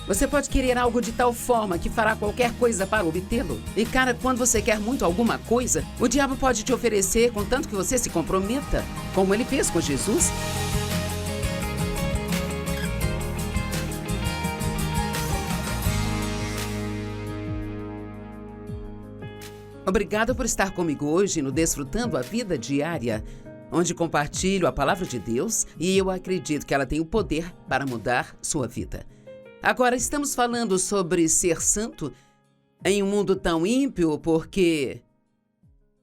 Você pode querer algo de tal forma que fará qualquer coisa para obtê-lo. E cara, quando você quer muito alguma coisa, o diabo pode te oferecer contanto que você se comprometa, como ele fez com Jesus. Obrigada por estar comigo hoje no Desfrutando a Vida Diária, onde compartilho a palavra de Deus e eu acredito que ela tem o poder para mudar sua vida. Agora, estamos falando sobre ser santo em um mundo tão ímpio porque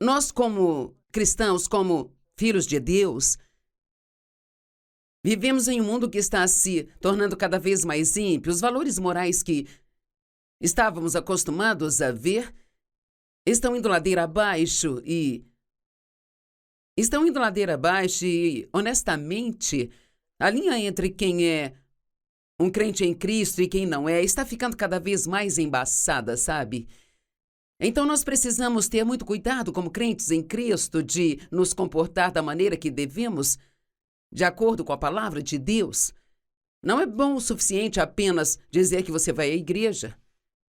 nós, como cristãos, como filhos de Deus, vivemos em um mundo que está se tornando cada vez mais ímpio. Os valores morais que estávamos acostumados a ver estão indo ladeira abaixo e, honestamente, a linha entre quem é um crente em Cristo e quem não é está ficando cada vez mais embaçada, sabe? Então nós precisamos ter muito cuidado como crentes em Cristo de nos comportar da maneira que devemos, de acordo com a palavra de Deus. Não é bom o suficiente apenas dizer que você vai à igreja.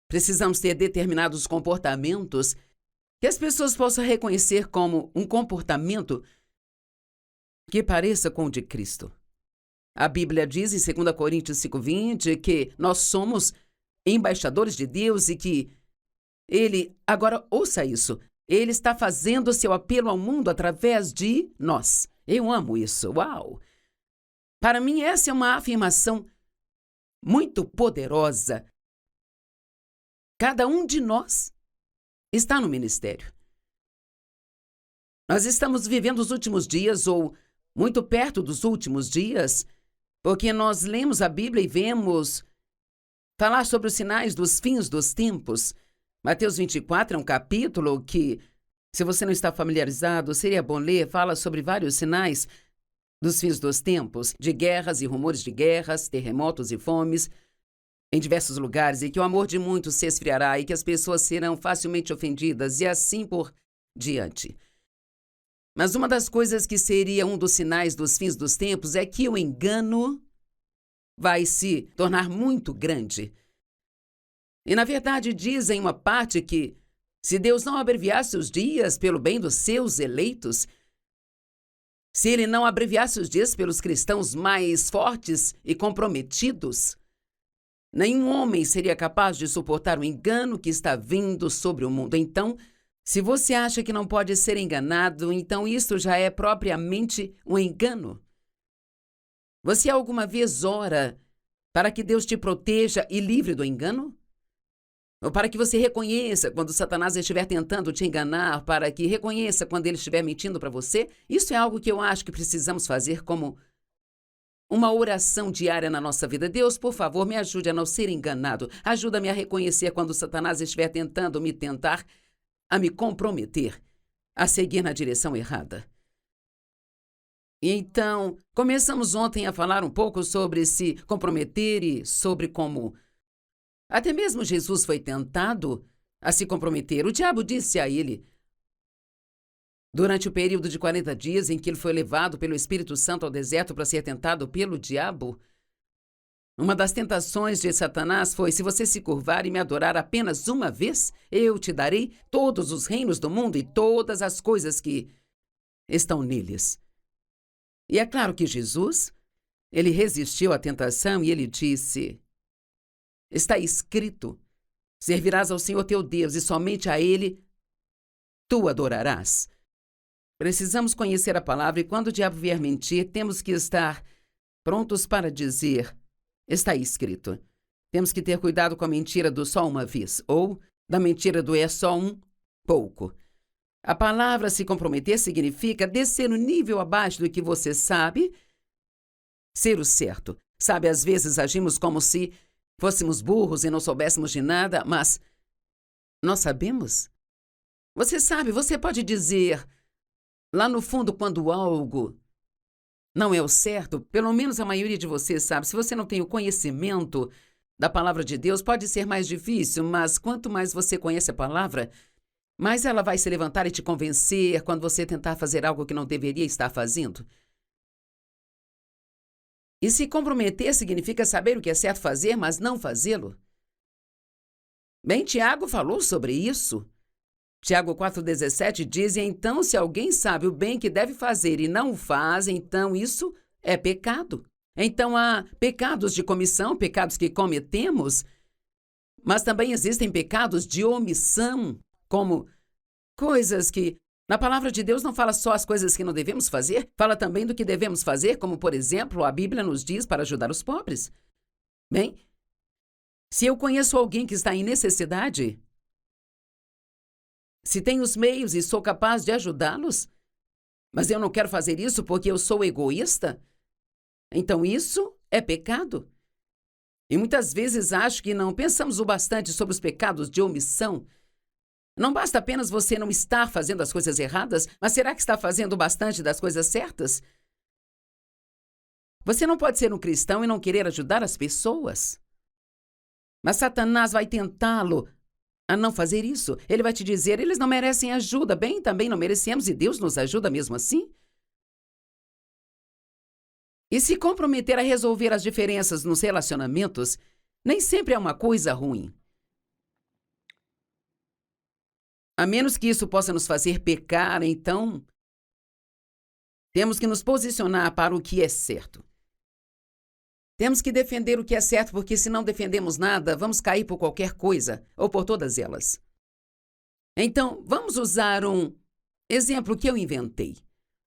Precisamos ter determinados comportamentos que as pessoas possam reconhecer como um comportamento que pareça com o de Cristo. A Bíblia diz em 2 Coríntios 5:20 que nós somos embaixadores de Deus e que Ele, agora ouça isso, Ele está fazendo seu apelo ao mundo através de nós. Eu amo isso, uau! Para mim essa é uma afirmação muito poderosa. Cada um de nós está no ministério. Nós estamos vivendo os últimos dias, ou muito perto dos últimos dias, porque nós lemos a Bíblia e vemos falar sobre os sinais dos fins dos tempos. Mateus 24 é um capítulo que, se você não está familiarizado, seria bom ler, fala sobre vários sinais dos fins dos tempos, de guerras e rumores de guerras, terremotos e fomes, em diversos lugares, e que o amor de muitos se esfriará e que as pessoas serão facilmente ofendidas e assim por diante. Mas uma das coisas que seria um dos sinais dos fins dos tempos é que o engano vai se tornar muito grande. E na verdade dizem uma parte que se Deus não abreviasse os dias pelo bem dos seus eleitos, se Ele não abreviasse os dias pelos cristãos mais fortes e comprometidos, nenhum homem seria capaz de suportar o engano que está vindo sobre o mundo. Então, se você acha que não pode ser enganado, então isso já é propriamente um engano. Você alguma vez ora para que Deus te proteja e livre do engano? Ou para que você reconheça quando Satanás estiver tentando te enganar, para que reconheça quando ele estiver mentindo para você? Isso é algo que eu acho que precisamos fazer como uma oração diária na nossa vida. Deus, por favor, me ajude a não ser enganado. Ajuda-me a reconhecer quando Satanás estiver tentando me tentar, a me comprometer, a seguir na direção errada. Então, começamos ontem a falar um pouco sobre se comprometer e sobre como até mesmo Jesus foi tentado a se comprometer. O diabo disse a ele, durante o período de 40 dias em que ele foi levado pelo Espírito Santo ao deserto para ser tentado pelo diabo, uma das tentações de Satanás foi: se você se curvar e me adorar apenas uma vez, eu te darei todos os reinos do mundo e todas as coisas que estão neles. E é claro que Jesus, ele resistiu à tentação e ele disse: está escrito, servirás ao Senhor teu Deus e somente a Ele tu adorarás. Precisamos conhecer a palavra e quando o diabo vier mentir, temos que estar prontos para dizer: está escrito. Temos que ter cuidado com a mentira do só uma vez, ou da mentira do é só um pouco. A palavra se comprometer significa descer no nível abaixo do que você sabe ser o certo. Sabe, às vezes agimos como se fôssemos burros e não soubéssemos de nada, mas nós sabemos. Você sabe, você pode dizer lá no fundo quando algo não é o certo, pelo menos a maioria de vocês sabe. Se você não tem o conhecimento da palavra de Deus, pode ser mais difícil, mas quanto mais você conhece a palavra, mais ela vai se levantar e te convencer quando você tentar fazer algo que não deveria estar fazendo. E se comprometer significa saber o que é certo fazer, mas não fazê-lo. Bem, Tiago falou sobre isso. Tiago 4,17 diz: então, se alguém sabe o bem que deve fazer e não o faz, então isso é pecado. Então, há pecados de comissão, pecados que cometemos, mas também existem pecados de omissão, como coisas que, na palavra de Deus, não fala só as coisas que não devemos fazer, fala também do que devemos fazer, como, por exemplo, a Bíblia nos diz para ajudar os pobres. Bem, se eu conheço alguém que está em necessidade, se tenho os meios e sou capaz de ajudá-los, mas eu não quero fazer isso porque eu sou egoísta, então isso é pecado. E muitas vezes acho que não pensamos o bastante sobre os pecados de omissão. Não basta apenas você não estar fazendo as coisas erradas, mas será que está fazendo bastante das coisas certas? Você não pode ser um cristão e não querer ajudar as pessoas. Mas Satanás vai tentá-lo a não fazer isso. Ele vai te dizer: eles não merecem ajuda. Bem, também não merecemos e Deus nos ajuda mesmo assim. E se comprometer a resolver as diferenças nos relacionamentos nem sempre é uma coisa ruim. A menos que isso possa nos fazer pecar, então temos que nos posicionar para o que é certo. Temos que defender o que é certo, porque se não defendemos nada, vamos cair por qualquer coisa, ou por todas elas. Então, vamos usar um exemplo que eu inventei.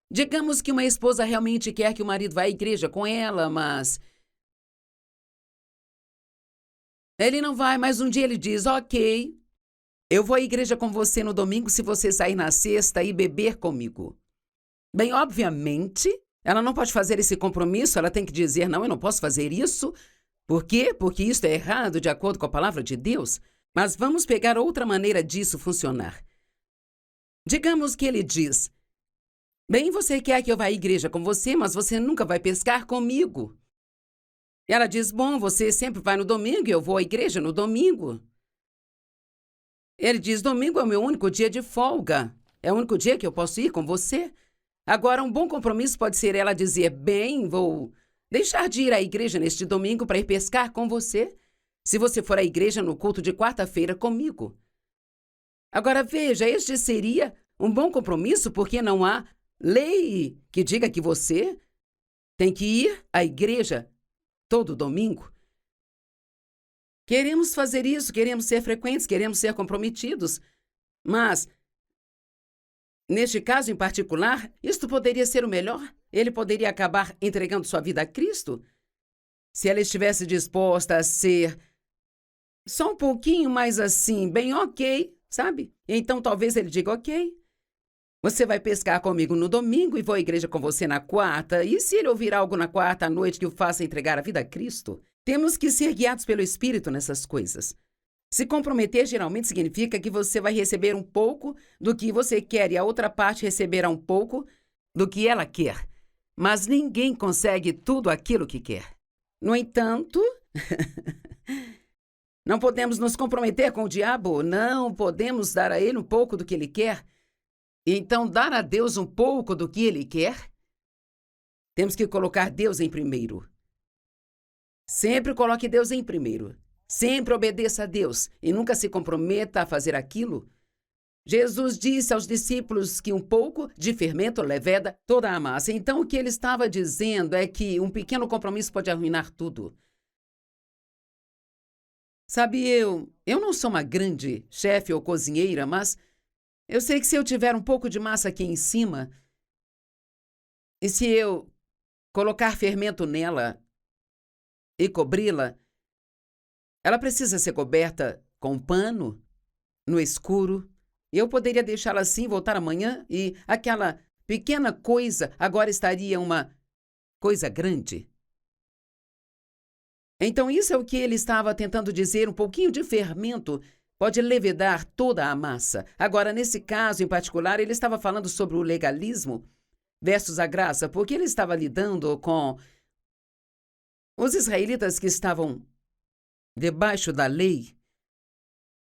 Digamos que uma esposa realmente quer que o marido vá à igreja com ela, mas ele não vai, mas um dia ele diz: ok, eu vou à igreja com você no domingo se você sair na sexta e beber comigo. Bem, obviamente, ela não pode fazer esse compromisso, ela tem que dizer: não, eu não posso fazer isso. Por quê? Porque isso é errado de acordo com a palavra de Deus. Mas vamos pegar outra maneira disso funcionar. Digamos que ele diz: bem, você quer que eu vá à igreja com você, mas você nunca vai pescar comigo. E ela diz: bom, você sempre vai no domingo e eu vou à igreja no domingo. Ele diz: domingo é o meu único dia de folga. É o único dia que eu posso ir com você. Agora, um bom compromisso pode ser ela dizer: bem, vou deixar de ir à igreja neste domingo para ir pescar com você, se você for à igreja no culto de quarta-feira comigo. Agora, veja, este seria um bom compromisso porque não há lei que diga que você tem que ir à igreja todo domingo. Queremos fazer isso, queremos ser frequentes, queremos ser comprometidos, mas neste caso em particular, isto poderia ser o melhor? Ele poderia acabar entregando sua vida a Cristo? Se ela estivesse disposta a ser só um pouquinho mais assim, bem ok, sabe? Então talvez ele diga: ok, você vai pescar comigo no domingo e vou à igreja com você na quarta. E se ele ouvir algo na quarta à noite que o faça entregar a vida a Cristo? Temos que ser guiados pelo Espírito nessas coisas. Se comprometer geralmente significa que você vai receber um pouco do que você quer e a outra parte receberá um pouco do que ela quer. Mas ninguém consegue tudo aquilo que quer. No entanto, não podemos nos comprometer com o diabo, não podemos dar a ele um pouco do que ele quer. E então dar a Deus um pouco do que ele quer? Temos que colocar Deus em primeiro. Sempre coloque Deus em primeiro. Sempre obedeça a Deus e nunca se comprometa a fazer aquilo. Jesus disse aos discípulos que um pouco de fermento leveda toda a massa. Então, o que ele estava dizendo é que um pequeno compromisso pode arruinar tudo. Sabe, eu não sou uma grande chefe ou cozinheira, mas eu sei que se eu tiver um pouco de massa aqui em cima, e se eu colocar fermento nela e cobri-la, ela precisa ser coberta com um pano, no escuro. Eu poderia deixá-la assim, voltar amanhã e aquela pequena coisa agora estaria uma coisa grande. Então isso é o que ele estava tentando dizer, um pouquinho de fermento pode levedar toda a massa. Agora, nesse caso em particular, ele estava falando sobre o legalismo versus a graça, porque ele estava lidando com os israelitas que estavam debaixo da lei.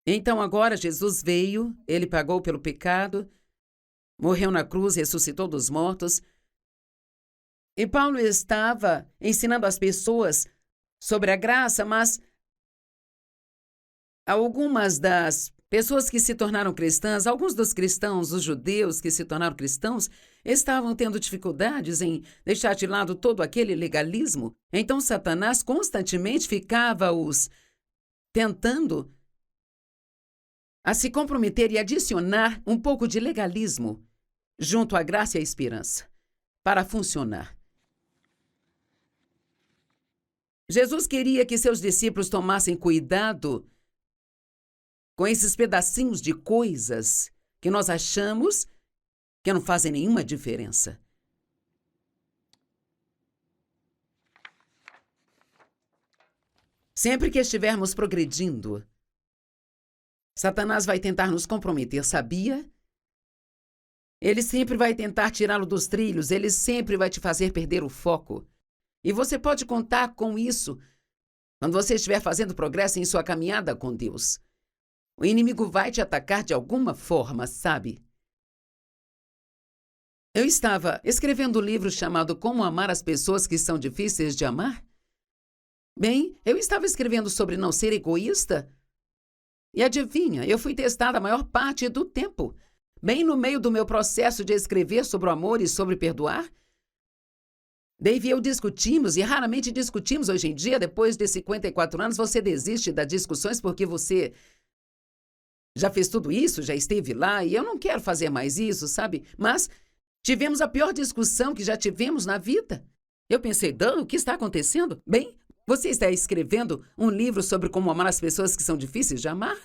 Então agora Jesus veio, ele pagou pelo pecado, morreu na cruz, ressuscitou dos mortos. E Paulo estava ensinando as pessoas sobre a graça, mas algumas das pessoas que se tornaram cristãs, alguns dos cristãos, os judeus que se tornaram cristãos, estavam tendo dificuldades em deixar de lado todo aquele legalismo. Então Satanás constantemente ficava os tentando a se comprometer e adicionar um pouco de legalismo junto à graça e à esperança para funcionar. Jesus queria que seus discípulos tomassem cuidado com esses pedacinhos de coisas que nós achamos que não fazem nenhuma diferença. Sempre que estivermos progredindo, Satanás vai tentar nos comprometer, sabia? Ele sempre vai tentar tirá-lo dos trilhos, ele sempre vai te fazer perder o foco. E você pode contar com isso quando você estiver fazendo progresso em sua caminhada com Deus. O inimigo vai te atacar de alguma forma, sabe? Eu estava escrevendo um livro chamado Como Amar as Pessoas que São Difíceis de Amar. Bem, eu estava escrevendo sobre não ser egoísta. E adivinha, eu fui testada a maior parte do tempo. Bem no meio do meu processo de escrever sobre o amor e sobre perdoar. Dave e eu discutimos, e raramente discutimos hoje em dia. Depois de 54 anos, você desiste das discussões porque você já fez tudo isso, já esteve lá, e eu não quero fazer mais isso, sabe? Mas tivemos a pior discussão que já tivemos na vida. Eu pensei, Dan, o que está acontecendo? Bem, você está escrevendo um livro sobre como amar as pessoas que são difíceis de amar?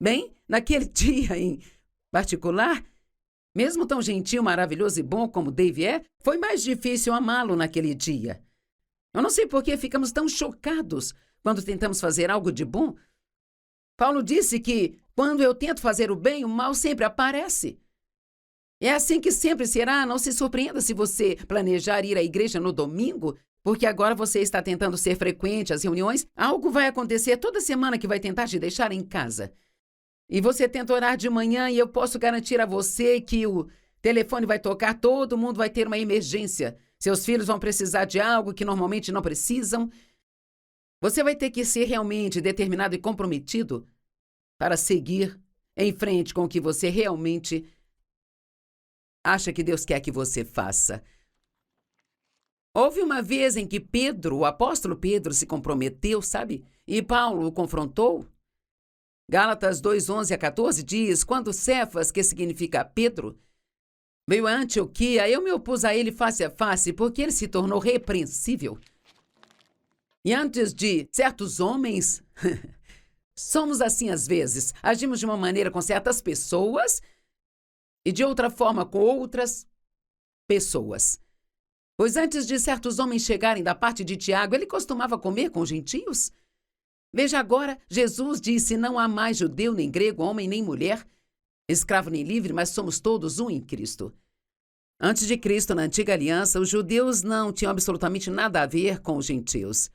Bem, naquele dia em particular, mesmo tão gentil, maravilhoso e bom como Dave é, foi mais difícil amá-lo naquele dia. Eu não sei por que ficamos tão chocados quando tentamos fazer algo de bom. Paulo disse que quando eu tento fazer o bem, o mal sempre aparece. É assim que sempre será. Não se surpreenda se você planejar ir à igreja no domingo, porque agora você está tentando ser frequente às reuniões. Algo vai acontecer toda semana que vai tentar te deixar em casa. E você tenta orar de manhã e eu posso garantir a você que o telefone vai tocar, todo mundo vai ter uma emergência. Seus filhos vão precisar de algo que normalmente não precisam. Você vai ter que ser realmente determinado e comprometido para seguir em frente com o que você realmente acha que Deus quer que você faça. Houve uma vez em que Pedro, o apóstolo Pedro, se comprometeu, sabe? E Paulo o confrontou. Gálatas 2:11-14 diz, quando Cefas, que significa Pedro, veio a Antioquia, eu me opus a ele face a face, porque ele se tornou repreensível. E antes de certos homens, somos assim às vezes, agimos de uma maneira com certas pessoas e de outra forma com outras pessoas. Pois antes de certos homens chegarem da parte de Tiago, ele costumava comer com gentios. Veja agora, Jesus disse, não há mais judeu nem grego, homem nem mulher, escravo nem livre, mas somos todos um em Cristo. Antes de Cristo, na antiga aliança, os judeus não tinham absolutamente nada a ver com os gentios.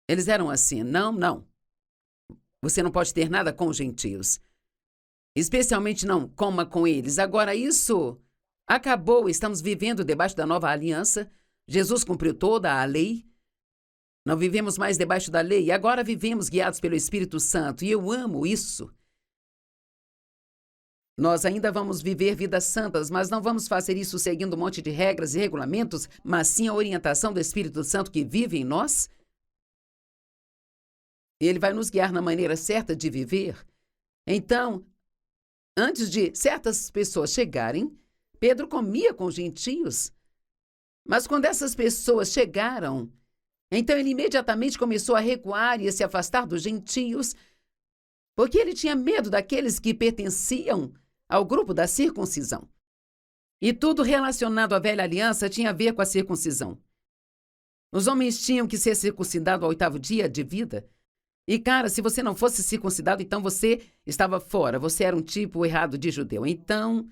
Eles eram assim, não. Você não pode ter nada com os gentios. Especialmente não coma com eles. Agora isso acabou, estamos vivendo debaixo da nova aliança. Jesus cumpriu toda a lei. Não vivemos mais debaixo da lei, agora vivemos guiados pelo Espírito Santo, e eu amo isso. Nós ainda vamos viver vidas santas, mas não vamos fazer isso seguindo um monte de regras e regulamentos, mas sim a orientação do Espírito Santo que vive em nós. Ele vai nos guiar na maneira certa de viver. Então, antes de certas pessoas chegarem, Pedro comia com os gentios. Mas quando essas pessoas chegaram, então ele imediatamente começou a recuar e a se afastar dos gentios, porque ele tinha medo daqueles que pertenciam ao grupo da circuncisão. E tudo relacionado à velha aliança tinha a ver com a circuncisão. Os homens tinham que ser circuncidados ao 8º dia de vida. E, cara, se você não fosse circuncidado, então você estava fora. Você era um tipo errado de judeu. Então,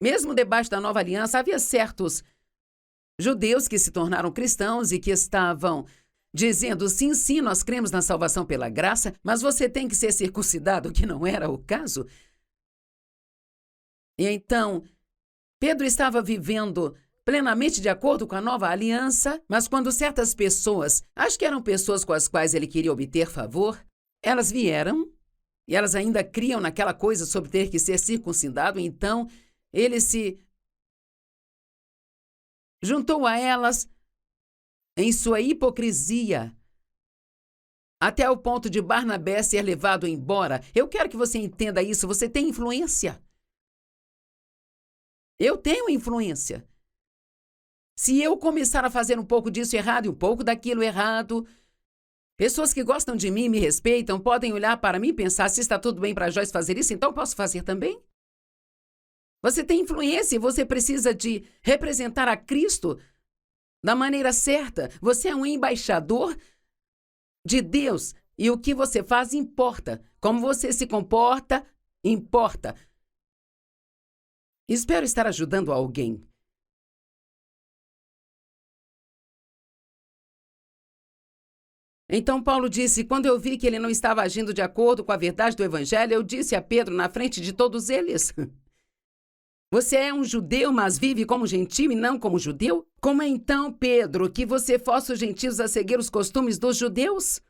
mesmo debaixo da nova aliança, havia certos judeus que se tornaram cristãos e que estavam dizendo, sim, nós cremos na salvação pela graça, mas você tem que ser circuncidado, que não era o caso. E então, Pedro estava vivendo plenamente de acordo com a nova aliança, mas quando certas pessoas, acho que eram pessoas com as quais ele queria obter favor, elas vieram e elas ainda criam naquela coisa sobre ter que ser circuncidado, então ele se juntou a elas em sua hipocrisia, até o ponto de Barnabé ser levado embora. Eu quero que você entenda isso. Você tem influência. Eu tenho influência. Se eu começar a fazer um pouco disso errado e um pouco daquilo errado, pessoas que gostam de mim, me respeitam, podem olhar para mim e pensar: se está tudo bem para Joyce fazer isso, então posso fazer também? Você tem influência e você precisa de representar a Cristo da maneira certa. Você é um embaixador de Deus e o que você faz importa. Como você se comporta, importa. Espero estar ajudando alguém. Então Paulo disse: quando eu vi que ele não estava agindo de acordo com a verdade do Evangelho, eu disse a Pedro na frente de todos eles: você é um judeu, mas vive como gentio e não como judeu? Como é então, Pedro, que você força os gentios a seguir os costumes dos judeus?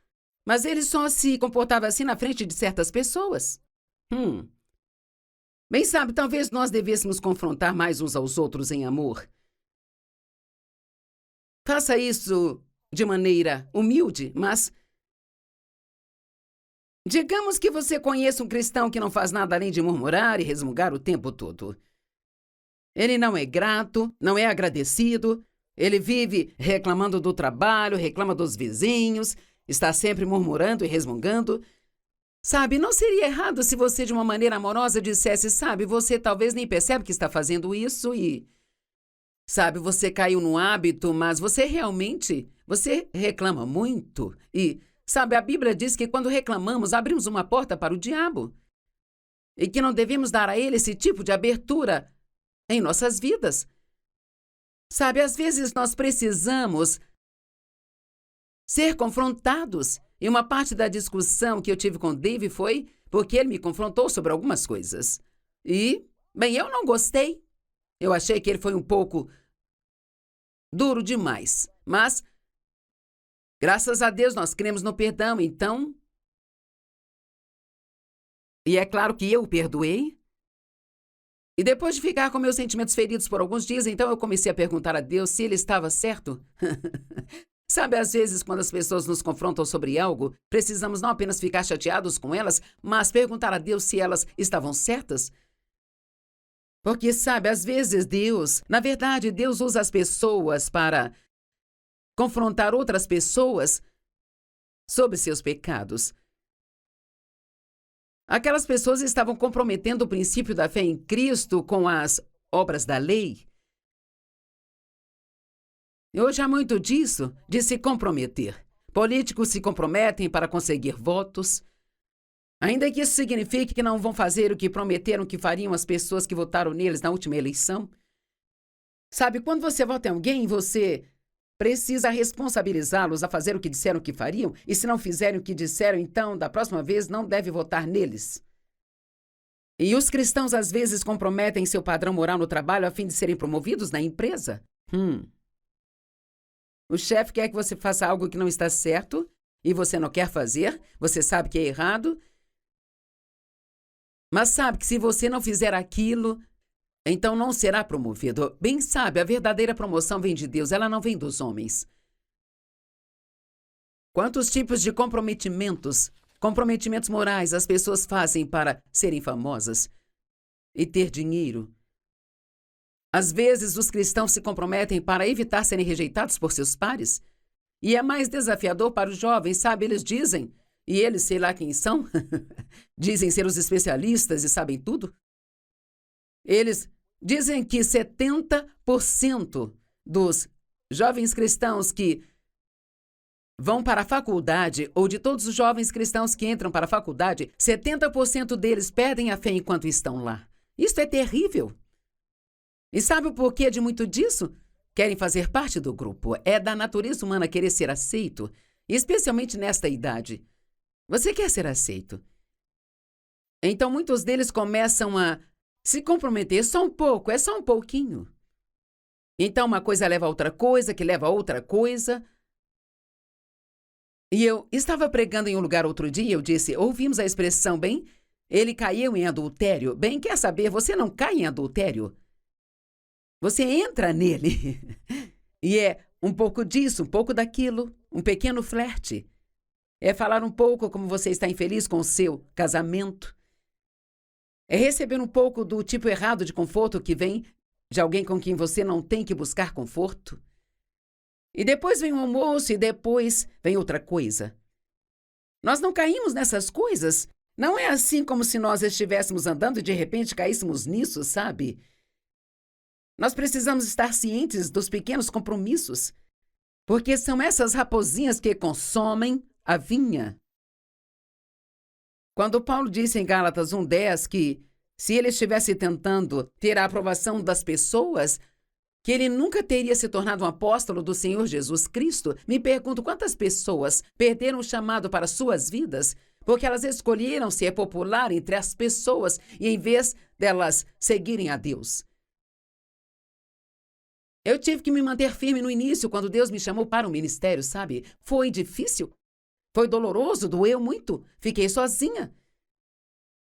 Mas ele só se comportava assim na frente de certas pessoas. Bem, sabe, talvez nós devêssemos confrontar mais uns aos outros em amor. Faça isso de maneira humilde, mas digamos que você conheça um cristão que não faz nada além de murmurar e resmungar o tempo todo. Ele não é grato, não é agradecido, ele vive reclamando do trabalho, reclama dos vizinhos, está sempre murmurando e resmungando. Sabe, não seria errado se você, de uma maneira amorosa, dissesse: sabe, você talvez nem percebe que está fazendo isso e... sabe, você caiu num hábito, mas você reclama muito. E, sabe, a Bíblia diz que quando reclamamos, abrimos uma porta para o diabo. E que não devemos dar a ele esse tipo de abertura em nossas vidas. Sabe, às vezes nós precisamos ser confrontados. E uma parte da discussão que eu tive com o Dave foi porque ele me confrontou sobre algumas coisas. E, bem, eu não gostei. Eu achei que ele foi um pouco duro demais. Mas, graças a Deus, nós cremos no perdão, então... E é claro que eu o perdoei. E depois de ficar com meus sentimentos feridos por alguns dias, então eu comecei a perguntar a Deus se ele estava certo. Sabe, às vezes, quando as pessoas nos confrontam sobre algo, precisamos não apenas ficar chateados com elas, mas perguntar a Deus se elas estavam certas. Porque, sabe, às vezes na verdade, Deus usa as pessoas para confrontar outras pessoas sobre seus pecados. Aquelas pessoas estavam comprometendo o princípio da fé em Cristo com as obras da lei. E hoje há muito disso, de se comprometer. Políticos se comprometem para conseguir votos, ainda que isso signifique que não vão fazer o que prometeram que fariam as pessoas que votaram neles na última eleição. Sabe, quando você vota em alguém, você precisa responsabilizá-los a fazer o que disseram que fariam, e se não fizerem o que disseram, então, da próxima vez, não deve votar neles. E os cristãos, às vezes, comprometem seu padrão moral no trabalho a fim de serem promovidos na empresa. O chefe quer que você faça algo que não está certo e você não quer fazer, você sabe que é errado, mas sabe que se você não fizer aquilo, então não será promovido. Bem sabe, a verdadeira promoção vem de Deus, ela não vem dos homens. Quantos tipos de comprometimentos morais as pessoas fazem para serem famosas e ter dinheiro? Às vezes, os cristãos se comprometem para evitar serem rejeitados por seus pares. E é mais desafiador para os jovens, sabe? Eles dizem, e eles sei lá quem são, dizem ser os especialistas e sabem tudo. Eles dizem que 70% dos jovens cristãos que vão para a faculdade, ou de todos os jovens cristãos que entram para a faculdade, 70% deles perdem a fé enquanto estão lá. Isso é terrível. E sabe o porquê de muito disso? Querem fazer parte do grupo. É da natureza humana querer ser aceito, especialmente nesta idade. Você quer ser aceito. Então, muitos deles começam a se comprometer só um pouco, é só um pouquinho. Então uma coisa leva a outra coisa, que leva a outra coisa. E eu estava pregando em um lugar outro dia, eu disse, ouvimos a expressão, bem, ele caiu em adultério. Bem, quer saber, você não cai em adultério. Você entra nele. E é um pouco disso, um pouco daquilo, um pequeno flerte. É falar um pouco como você está infeliz com o seu casamento. É receber um pouco do tipo errado de conforto que vem de alguém com quem você não tem que buscar conforto. E depois vem o almoço e depois vem outra coisa. Nós não caímos nessas coisas. Não é assim como se nós estivéssemos andando e de repente caíssemos nisso, sabe? Nós precisamos estar cientes dos pequenos compromissos, porque são essas raposinhas que consomem a vinha. Quando Paulo disse em Gálatas 1:10 que, se ele estivesse tentando ter a aprovação das pessoas, que ele nunca teria se tornado um apóstolo do Senhor Jesus Cristo, me pergunto quantas pessoas perderam o chamado para suas vidas porque elas escolheram ser popular entre as pessoas e em vez delas seguirem a Deus. Eu tive que me manter firme no início quando Deus me chamou para o ministério, sabe? Foi difícil, foi doloroso, doeu muito, fiquei sozinha.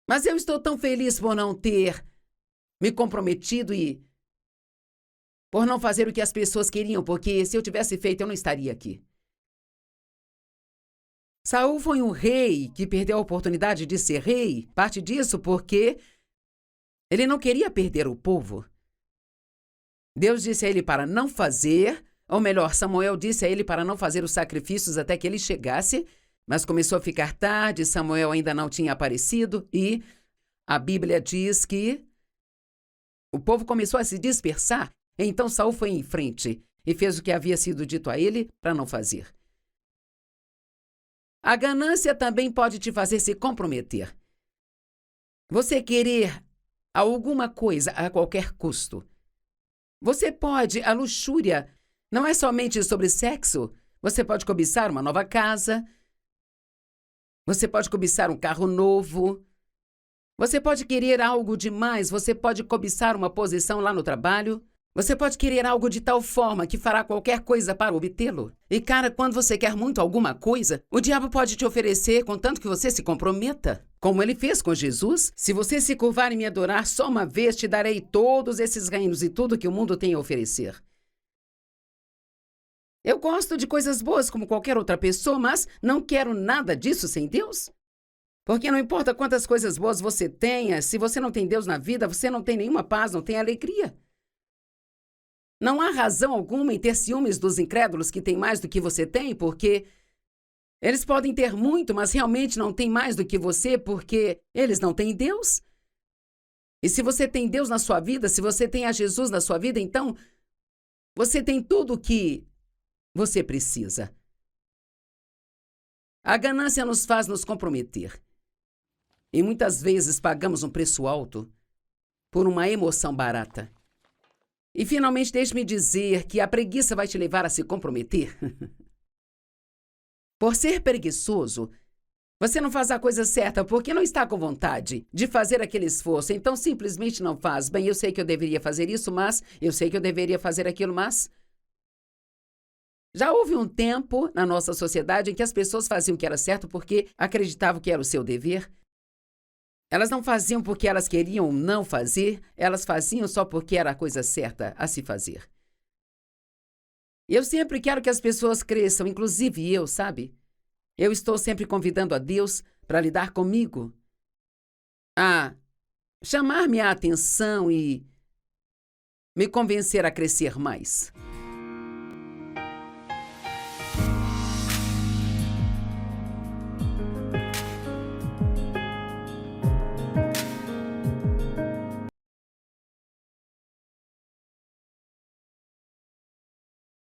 Mas eu estou tão feliz por não ter me comprometido e por não fazer o que as pessoas queriam, porque se eu tivesse feito, eu não estaria aqui. Saul foi um rei que perdeu a oportunidade de ser rei, parte disso porque ele não queria perder o povo. Deus disse a ele para não fazer, ou melhor, Samuel disse a ele para não fazer os sacrifícios até que ele chegasse, mas começou a ficar tarde, Samuel ainda não tinha aparecido e a Bíblia diz que o povo começou a se dispersar. Então Saul foi em frente e fez o que havia sido dito a ele para não fazer. A ganância também pode te fazer se comprometer. Você querer alguma coisa a qualquer custo. Você pode, a luxúria não é somente sobre sexo. Você pode cobiçar uma nova casa. Você pode cobiçar um carro novo. Você pode querer algo demais. Você pode cobiçar uma posição lá no trabalho. Você pode querer algo de tal forma que fará qualquer coisa para obtê-lo. E, cara, quando você quer muito alguma coisa, o diabo pode te oferecer contanto que você se comprometa. Como ele fez com Jesus, se você se curvar e me adorar só uma vez, te darei todos esses reinos e tudo que o mundo tem a oferecer. Eu gosto de coisas boas como qualquer outra pessoa, mas não quero nada disso sem Deus. Porque não importa quantas coisas boas você tenha, se você não tem Deus na vida, você não tem nenhuma paz, não tem alegria. Não há razão alguma em ter ciúmes dos incrédulos que têm mais do que você tem, porque eles podem ter muito, mas realmente não têm mais do que você, porque eles não têm Deus. E se você tem Deus na sua vida, se você tem a Jesus na sua vida, então você tem tudo o que você precisa. A ganância nos faz nos comprometer. E muitas vezes pagamos um preço alto por uma emoção barata. E finalmente deixe-me dizer que a preguiça vai te levar a se comprometer. Por ser preguiçoso, você não faz a coisa certa porque não está com vontade de fazer aquele esforço, então simplesmente não faz. Bem, eu sei que eu deveria fazer isso, mas eu sei que eu deveria fazer aquilo, mas já houve um tempo na nossa sociedade em que as pessoas faziam o que era certo porque acreditavam que era o seu dever. Elas não faziam porque elas queriam não fazer, elas faziam só porque era a coisa certa a se fazer. Eu sempre quero que as pessoas cresçam, inclusive eu, sabe? Eu estou sempre convidando a Deus para lidar comigo, a chamar minha atenção e me convencer a crescer mais.